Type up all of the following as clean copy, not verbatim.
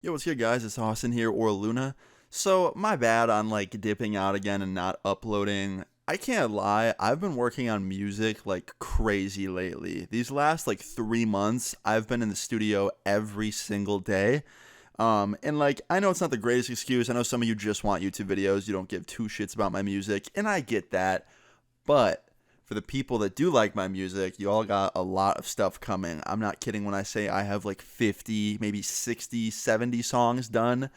Yo, what's good, guys? It's Austin here, or Luna. So, my bad on dipping out again and not uploading. I can't lie, I've been working on music like crazy lately. These last 3 months, I've been in the studio every single day. And I know it's not the greatest excuse. I know some of you just want YouTube videos. You don't give two shits about my music, and I get that. But for the people that do like my music, you all got a lot of stuff coming. I'm not kidding when I say I have 50, maybe 60, 70 songs done.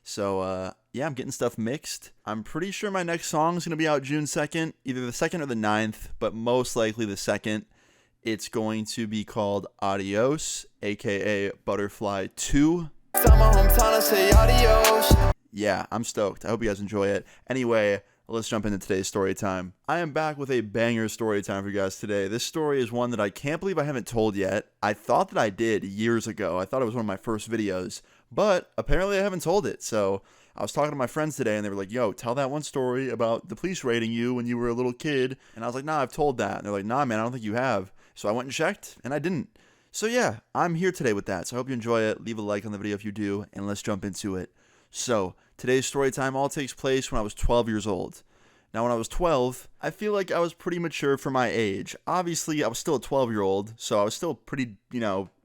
So, yeah, I'm getting stuff mixed. I'm pretty sure my next song is going to be out June 2nd, either the 2nd or the 9th, but most likely the 2nd. It's going to be called Adios, aka Butterfly 2. Tell my hometown to say adios. Yeah, I'm stoked. I hope you guys enjoy it. Anyway, let's jump into today's story time. I am back with a banger story time for you guys today. This story is one that I can't believe I haven't told yet. I thought that I did years ago. I thought it was one of my first videos, but apparently I haven't told it. So I was talking to my friends today and they were like, yo, tell that one story about the police raiding you when you were a little kid. And I was like, nah, I've told that. And they're like, nah, man, I don't think you have. So I went and checked and I didn't. So yeah, I'm here today with that. So I hope you enjoy it. Leave a like on the video if you do, and let's jump into it. So today's story time all takes place when I was 12 years old. Now, when I was 12, I feel like I was pretty mature for my age. Obviously, I was still a 12-year-old, so I was still pretty,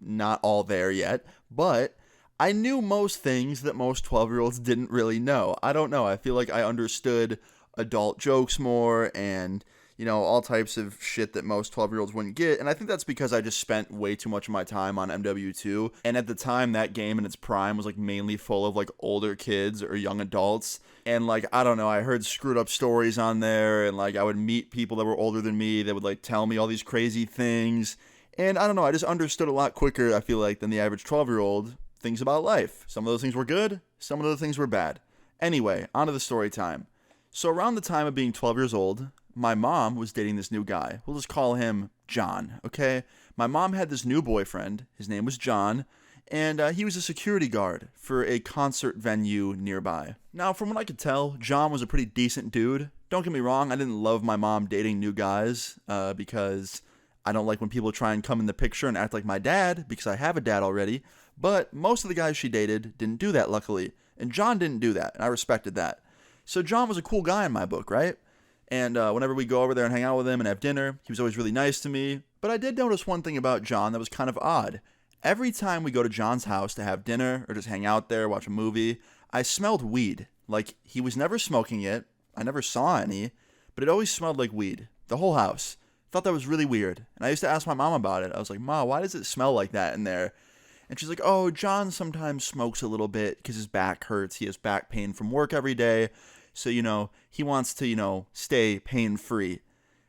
not all there yet. But I knew most things that most 12-year-olds didn't really know. I don't know. I feel like I understood adult jokes more and, all types of shit that most 12-year-olds wouldn't get. And I think that's because I just spent way too much of my time on MW2. And at the time, that game in its prime was mainly full of older kids or young adults. And I don't know, I heard screwed up stories on there, and I would meet people that were older than me that would tell me all these crazy things. And I don't know, I just understood a lot quicker, I feel like, than the average 12-year-old things about life. Some of those things were good, some of those things were bad. Anyway, on to the story time. So around the time of being 12 years old, my mom was dating this new guy. We'll just call him John, okay? My mom had this new boyfriend. His name was John, and he was a security guard for a concert venue nearby. Now, from what I could tell, John was a pretty decent dude. Don't get me wrong, I didn't love my mom dating new guys because I don't like when people try and come in the picture and act like my dad, because I have a dad already. But most of the guys she dated didn't do that, luckily. And John didn't do that, and I respected that. So John was a cool guy in my book, right? And whenever we go over there and hang out with him and have dinner, he was always really nice to me. But I did notice one thing about John that was kind of odd. Every time we go to John's house to have dinner or just hang out there, watch a movie, I smelled weed. He was never smoking it. I never saw any, but it always smelled like weed. The whole house. Thought that was really weird. And I used to ask my mom about it. I was like, Ma, why does it smell like that in there? And she's like, oh, John sometimes smokes a little bit because his back hurts. He has back pain from work every day. So, he wants to, stay pain-free. I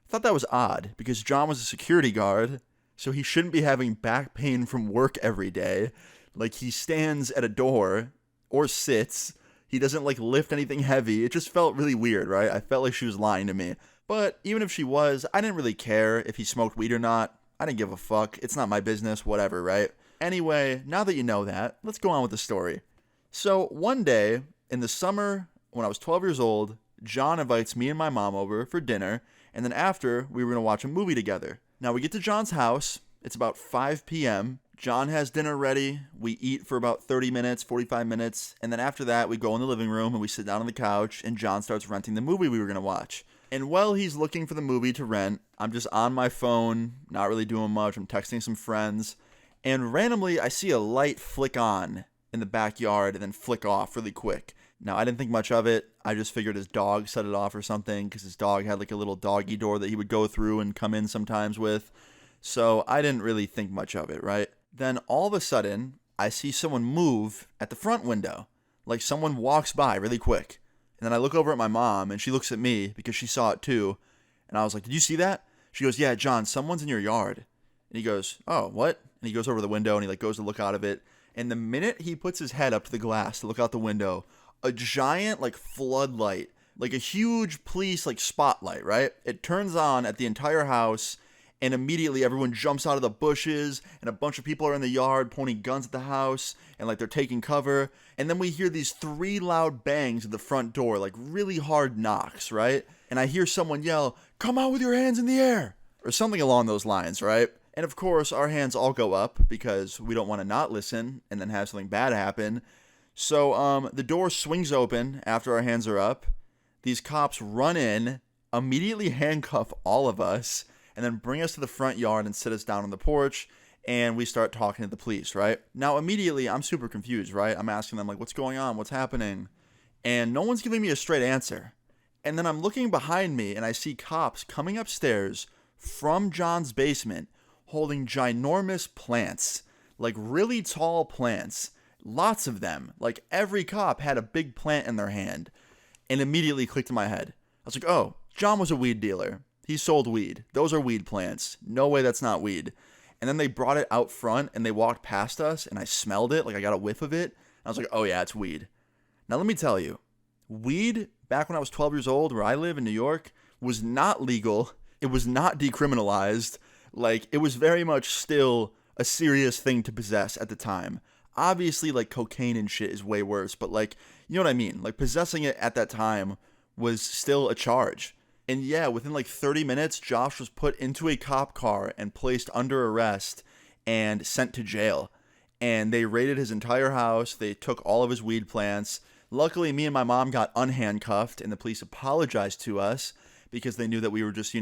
thought that was odd because John was a security guard, so he shouldn't be having back pain from work every day. He stands at a door or sits. He doesn't, lift anything heavy. It just felt really weird, right? I felt like she was lying to me. But even if she was, I didn't really care if he smoked weed or not. I didn't give a fuck. It's not my business, whatever, right? Anyway, now that you know that, let's go on with the story. So, one day, in the summer, when I was 12 years old, John invites me and my mom over for dinner, and then after, we were going to watch a movie together. Now, we get to John's house. It's about 5 p.m. John has dinner ready. We eat for about 30 minutes, 45 minutes, and then after that, we go in the living room and we sit down on the couch, and John starts renting the movie we were going to watch. And while he's looking for the movie to rent, I'm just on my phone, not really doing much. I'm texting some friends, and randomly, I see a light flick on in the backyard and then flick off really quick. Now, I didn't think much of it. I just figured his dog set it off or something because his dog had a little doggy door that he would go through and come in sometimes with. So I didn't really think much of it, right? Then all of a sudden, I see someone move at the front window. Someone walks by really quick. And then I look over at my mom and she looks at me because she saw it too. And I was like, did you see that? She goes, yeah, John, someone's in your yard. And he goes, oh, what? And he goes over the window and he goes to look out of it. And the minute he puts his head up to the glass to look out the window, a giant floodlight, a huge police spotlight, right? It turns on at the entire house, and immediately everyone jumps out of the bushes, and a bunch of people are in the yard pointing guns at the house, and they're taking cover. And then we hear these 3 loud bangs at the front door, really hard knocks, right? And I hear someone yell, "Come out with your hands in the air," or something along those lines, right? And of course, our hands all go up because we don't want to not listen and then have something bad happen. So the door swings open after our hands are up. These cops run in, immediately handcuff all of us, and then bring us to the front yard and sit us down on the porch, and we start talking to the police, right? Now, immediately, I'm super confused, right? I'm asking them, like, what's going on? What's happening? And no one's giving me a straight answer. And then I'm looking behind me, and I see cops coming upstairs from John's basement holding ginormous plants, like really tall plants, lots of them. Like every cop had a big plant in their hand, and immediately clicked in my head. I was like, oh, John was a weed dealer. He sold weed. Those are weed plants. No way that's not weed. And then they brought it out front, and they walked past us, and I smelled it, like I got a whiff of it. And I was like, oh yeah, it's weed. Now let me tell you, weed, back when I was 12 years old, where I live in New York, was not legal. It was not decriminalized. Like, it was very much still a serious thing to possess at the time. Obviously, like, cocaine and shit is way worse, but, like, you know what I mean? Like, possessing it at that time was still a charge. And yeah, within like 30 minutes, Josh was put into a cop car and placed under arrest and sent to jail. And they raided his entire house. They took all of his weed plants. Luckily, me and my mom got unhandcuffed, and the police apologized to us because they knew that we were just,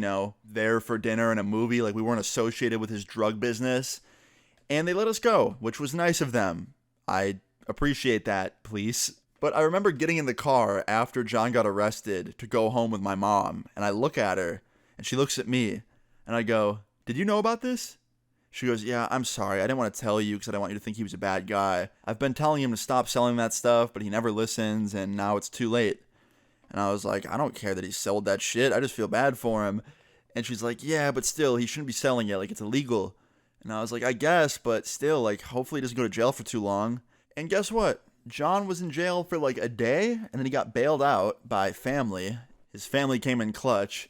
there for dinner and a movie. Like, we weren't associated with his drug business. And they let us go, which was nice of them. I appreciate that, police. But I remember getting in the car after John got arrested to go home with my mom. And I look at her, and she looks at me, and I go, did you know about this? She goes, yeah, I'm sorry. I didn't want to tell you because I didn't want you to think he was a bad guy. I've been telling him to stop selling that stuff, but he never listens, and now it's too late. And I was like, I don't care that he sold that shit. I just feel bad for him. And she's like, yeah, but still, he shouldn't be selling it. Like, it's illegal. And I was like, I guess, but still, like, hopefully he doesn't go to jail for too long. And guess what? John was in jail for like a day, and then he got bailed out by family. His family came in clutch.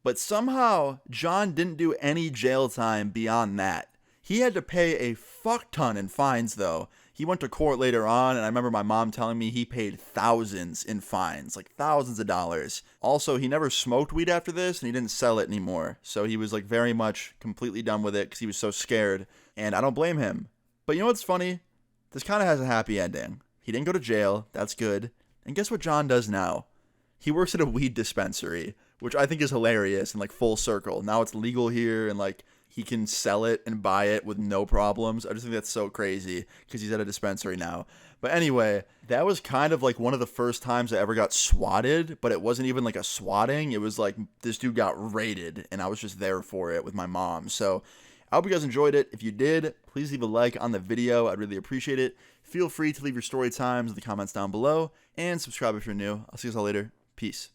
But somehow, John didn't do any jail time beyond that. He had to pay a fuck ton in fines, though. He went to court later on, and I remember my mom telling me he paid thousands in fines, like thousands of dollars. Also, he never smoked weed after this, and he didn't sell it anymore. So he was like very much completely done with it because he was so scared, and I don't blame him. But you know what's funny? This kind of has a happy ending. He didn't go to jail, that's good. And guess what John does now? He works at a weed dispensary, which I think is hilarious and like full circle. Now it's legal here, and like he can sell it and buy it with no problems. I just think that's so crazy because he's at a dispensary now. But anyway, that was kind of like one of the first times I ever got swatted, but it wasn't even like a swatting. It was like this dude got raided, and I was just there for it with my mom. So I hope you guys enjoyed it. If you did, please leave a like on the video. I'd really appreciate it. Feel free to leave your story times in the comments down below, and subscribe if you're new. I'll see you guys all later. Peace.